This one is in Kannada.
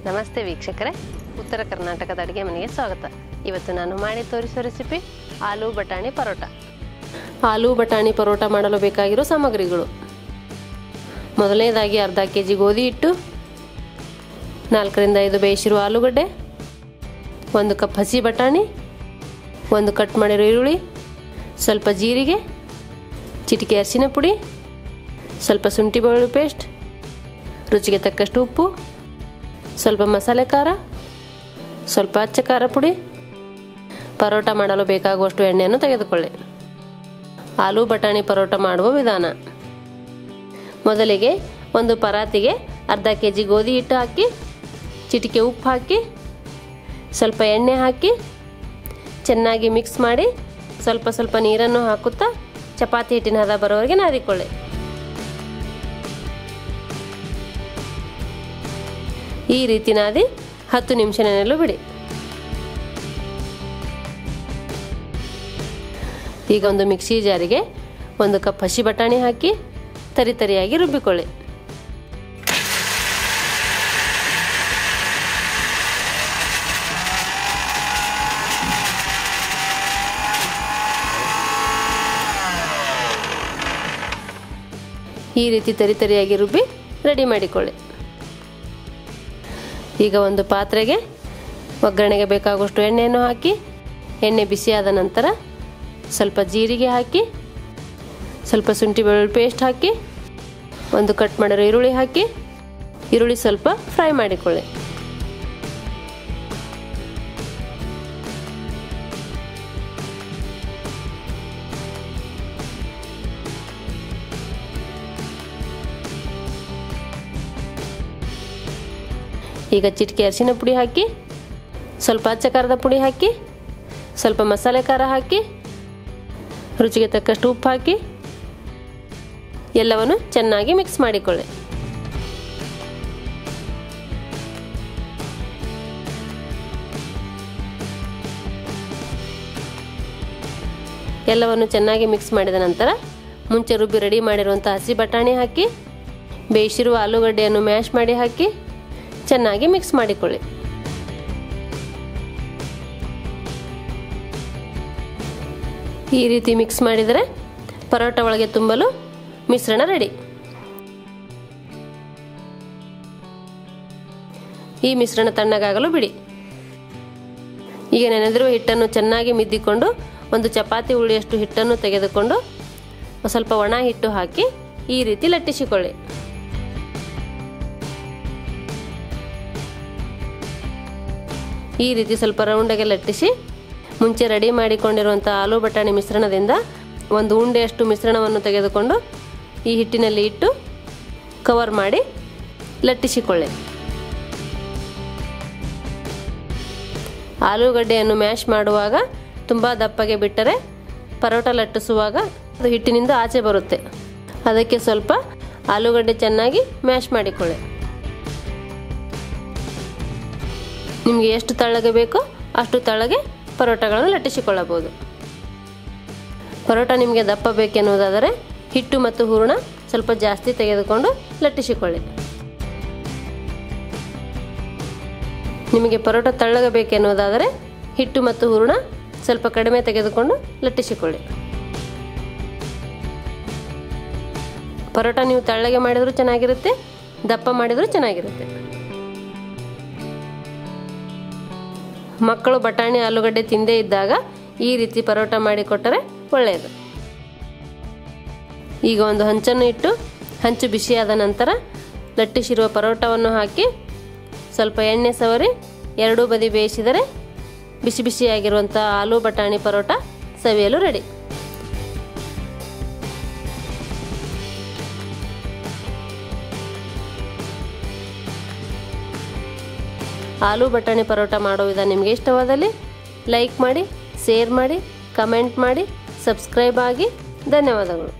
ನಮಸ್ತೆ ವೀಕ್ಷಕರೇ, ಉತ್ತರ ಕರ್ನಾಟಕದ ಅಡುಗೆ ಮನೆಗೆ ಸ್ವಾಗತ. ಇವತ್ತು ನಾನು ಮಾಡಿ ತೋರಿಸೋ ರೆಸಿಪಿ ಆಲೂ ಬಟಾಣಿ ಪರೋಟ. ಆಲೂ ಬಟಾಣಿ ಪರೋಟ ಮಾಡಲು ಬೇಕಾಗಿರೋ ಸಾಮಗ್ರಿಗಳು: ಮೊದಲನೇದಾಗಿ ಅರ್ಧ ಕೆಜಿ ಗೋಧಿ ಹಿಟ್ಟು, 4 ರಿಂದ 5 ಬೇಯಿಸಿರುವ ಆಲೂಗಡ್ಡೆ, 1 ಕಪ್ ಹಸಿ ಬಟಾಣಿ, 1 ಕಟ್ ಮಾಡಿರೋ ಈರುಳ್ಳಿ, ಸ್ವಲ್ಪ ಜೀರಿಗೆ, ಚಿಟಿಕೆ ಅರಿಶಿನ ಪುಡಿ, ಸ್ವಲ್ಪ ಶುಂಠಿ ಬೆಳ್ಳುಳ್ಳಿ ಪೇಸ್ಟ್, ರುಚಿಗೆ ತಕ್ಕಷ್ಟು ಉಪ್ಪು, ಸ್ವಲ್ಪ ಮಸಾಲೆ ಖಾರ, ಸ್ವಲ್ಪ ಅಚ್ಚ ಖಾರ ಪುಡಿ. ಪರೋಟ ಮಾಡಲು ಬೇಕಾಗುವಷ್ಟು ಎಣ್ಣೆಯನ್ನು ತೆಗೆದುಕೊಳ್ಳಿ. ಆಲೂ ಬಟಾಣಿ ಪರೋಟ ಮಾಡುವ ವಿಧಾನ: ಮೊದಲಿಗೆ ಒಂದು ಪರಾತಿಗೆ ಅರ್ಧ ಕೆಜಿ ಗೋಧಿ ಹಿಟ್ಟು ಹಾಕಿ, ಚಿಟಿಕೆ ಉಪ್ಪು ಹಾಕಿ, ಸ್ವಲ್ಪ ಎಣ್ಣೆ ಹಾಕಿ ಚೆನ್ನಾಗಿ ಮಿಕ್ಸ್ ಮಾಡಿ ಸ್ವಲ್ಪ ಸ್ವಲ್ಪ ನೀರನ್ನು ಹಾಕುತ್ತಾ ಚಪಾತಿ ಹಿಟ್ಟಿನ ಹದ ಬರೋವರೆಗೆ ನಾದಿಕೊಳ್ಳಿ. ಈ ರೀತಿ ನಾದಿ 10 ನಿಮಿಷ ನೆನೆಯಲು ಬಿಡಿ. ಈಗ ಒಂದು ಮಿಕ್ಸಿ ಜಾರಿಗೆ 1 ಕಪ್ ಹಸಿ ಬಟಾಣಿ ಹಾಕಿ ತರಿತರಿಯಾಗಿ ರುಬ್ಬಿಕೊಳ್ಳಿ. ಈ ರೀತಿ ತರಿತರಿಯಾಗಿ ರುಬ್ಬಿ ರೆಡಿ ಮಾಡಿಕೊಳ್ಳಿ. ಈಗ ಒಂದು ಪಾತ್ರೆಗೆ ಒಗ್ಗರಣೆಗೆ ಬೇಕಾಗುವಷ್ಟು ಎಣ್ಣೆಯನ್ನು ಹಾಕಿ, ಎಣ್ಣೆ ಬಿಸಿಯಾದ ನಂತರ ಸ್ವಲ್ಪ ಜೀರಿಗೆ ಹಾಕಿ, ಸ್ವಲ್ಪ ಶುಂಠಿ ಬೆಳ್ಳುಳ್ಳಿ ಪೇಸ್ಟ್ ಹಾಕಿ, 1 ಕಟ್ ಮಾಡಿರೋ ಈರುಳ್ಳಿ ಹಾಕಿ, ಈರುಳ್ಳಿ ಸ್ವಲ್ಪ ಫ್ರೈ ಮಾಡಿಕೊಳ್ಳಿ. ಈಗ ಚಿಟಿಕೆ ಅರಿಶಿನ ಪುಡಿ ಹಾಕಿ, ಸ್ವಲ್ಪ ಅಚ್ಚ ಖಾರದ ಪುಡಿ ಹಾಕಿ, ಸ್ವಲ್ಪ ಮಸಾಲೆ ಖಾರ ಹಾಕಿ, ರುಚಿಗೆ ತಕ್ಕಷ್ಟು ಉಪ್ಪು ಹಾಕಿ ಎಲ್ಲವನ್ನು ಚೆನ್ನಾಗಿ ಮಿಕ್ಸ್ ಮಾಡಿಕೊಳ್ಳಿ. ಎಲ್ಲವನ್ನು ಚೆನ್ನಾಗಿ ಮಿಕ್ಸ್ ಮಾಡಿದ ನಂತರ ಮುಂಚೆ ರುಬ್ಬಿ ರೆಡಿ ಮಾಡಿರುವಂಥ ಹಸಿ ಬಟಾಣಿ ಹಾಕಿ, ಬೇಯಿಸಿರುವ ಆಲೂಗಡ್ಡೆಯನ್ನು ಮ್ಯಾಶ್ ಮಾಡಿ ಹಾಕಿ ಚೆನ್ನಾಗಿ ಮಿಕ್ಸ್ ಮಾಡಿಕೊಳ್ಳಿ. ಈ ರೀತಿ ಮಿಕ್ಸ್ ಮಾಡಿದರೆ ಪರೋಟ ಒಳಗೆ ತುಂಬಲು ಮಿಶ್ರಣ ರೆಡಿ. ಈ ಮಿಶ್ರಣ ತಣ್ಣಗಾಗಲು ಬಿಡಿ. ಈಗ ನೆನೆದಿರುವ ಹಿಟ್ಟನ್ನು ಚೆನ್ನಾಗಿ ಮಿದ್ದಿಕೊಂಡು ಒಂದು ಚಪಾತಿ ಉಳ್ಳಿಯಷ್ಟು ಹಿಟ್ಟನ್ನು ತೆಗೆದುಕೊಂಡು ಸ್ವಲ್ಪ ಒಣ ಹಿಟ್ಟು ಹಾಕಿ ಈ ರೀತಿ ಲಟ್ಟಿಸಿಕೊಳ್ಳಿ. ಈ ರೀತಿ ಸ್ವಲ್ಪ ರೌಂಡಾಗಿ ಲಟ್ಟಿಸಿ ಮುಂಚೆ ರೆಡಿ ಮಾಡಿಕೊಂಡಿರುವಂಥ ಆಲೂ ಬಟಾಣಿ ಮಿಶ್ರಣದಿಂದ ಒಂದು ಉಂಡೆಯಷ್ಟು ಮಿಶ್ರಣವನ್ನು ತೆಗೆದುಕೊಂಡು ಈ ಹಿಟ್ಟಿನಲ್ಲಿ ಇಟ್ಟು ಕವರ್ ಮಾಡಿ ಲಟ್ಟಿಸಿಕೊಳ್ಳಿ. ಆಲೂಗಡ್ಡೆಯನ್ನು ಮ್ಯಾಶ್ ಮಾಡುವಾಗ ತುಂಬ ದಪ್ಪಗೆ ಬಿಟ್ಟರೆ ಪರೋಟ ಲಟ್ಟಿಸುವಾಗ ಅದು ಹಿಟ್ಟಿನಿಂದ ಆಚೆ ಬರುತ್ತೆ. ಅದಕ್ಕೆ ಸ್ವಲ್ಪ ಆಲೂಗಡ್ಡೆ ಚೆನ್ನಾಗಿ ಮ್ಯಾಶ್ ಮಾಡಿಕೊಳ್ಳಿ. ನಿಮಗೆ ಎಷ್ಟು ತೆಳ್ಳಗೆ ಬೇಕೋ ಅಷ್ಟು ತೆಳ್ಳಗೆ ಪರೋಟಗಳನ್ನು ಲಟ್ಟಿಸಿಕೊಳ್ಳಬಹುದು. ಪರೋಟ ನಿಮಗೆ ದಪ್ಪ ಬೇಕೆನ್ನುವುದಾದರೆ ಹಿಟ್ಟು ಮತ್ತು ಹೂರಣ ಸ್ವಲ್ಪ ಜಾಸ್ತಿ ತೆಗೆದುಕೊಂಡು ಲಟ್ಟಿಸಿಕೊಳ್ಳಿ. ನಿಮಗೆ ಪರೋಟ ತೆಳ್ಳಗೆ ಬೇಕೆನ್ನುವುದಾದರೆ ಹಿಟ್ಟು ಮತ್ತು ಹೂರಣ ಸ್ವಲ್ಪ ಕಡಿಮೆ ತೆಗೆದುಕೊಂಡು ಲಟ್ಟಿಸಿಕೊಳ್ಳಿ. ಪರೋಟ ನೀವು ತೆಳ್ಳಗೆ ಮಾಡಿದರೂ ಚೆನ್ನಾಗಿರುತ್ತೆ, ದಪ್ಪ ಮಾಡಿದರೂ ಚೆನ್ನಾಗಿರುತ್ತೆ. ಮಕ್ಕಳು ಬಟಾಣಿ ಆಲೂಗಡ್ಡೆ ತಿಂದೇ ಇದ್ದಾಗ ಈ ರೀತಿ ಪರೋಟ ಮಾಡಿಕೊಟ್ಟರೆ ಒಳ್ಳೆಯದು. ಈಗ ಒಂದು ಹಂಚನ್ನು ಇಟ್ಟು ಹಂಚು ಬಿಸಿಯಾದ ನಂತರ ಲಟ್ಟಿಸಿರುವ ಪರೋಟವನ್ನು ಹಾಕಿ ಸ್ವಲ್ಪ ಎಣ್ಣೆ ಸವರಿ ಎರಡೂ ಬದಿ ಬೇಯಿಸಿದರೆ ಬಿಸಿ ಬಿಸಿಯಾಗಿರುವಂಥ ಆಲೂ ಬಟಾಣಿ ಪರೋಟ ಸವಿಯಲು ರೆಡಿ. ಆಲೂ ಬಟಾಣಿ ಪರೋಟ ಮಾಡೋ ವಿಧಾನ ನಿಮಗೆ ಇಷ್ಟವಾದಲ್ಲಿ ಲೈಕ್ ಮಾಡಿ, ಶೇರ್ ಮಾಡಿ, ಕಮೆಂಟ್ ಮಾಡಿ, ಸಬ್ಸ್ಕ್ರೈಬ್ ಆಗಿ. ಧನ್ಯವಾದಗಳು.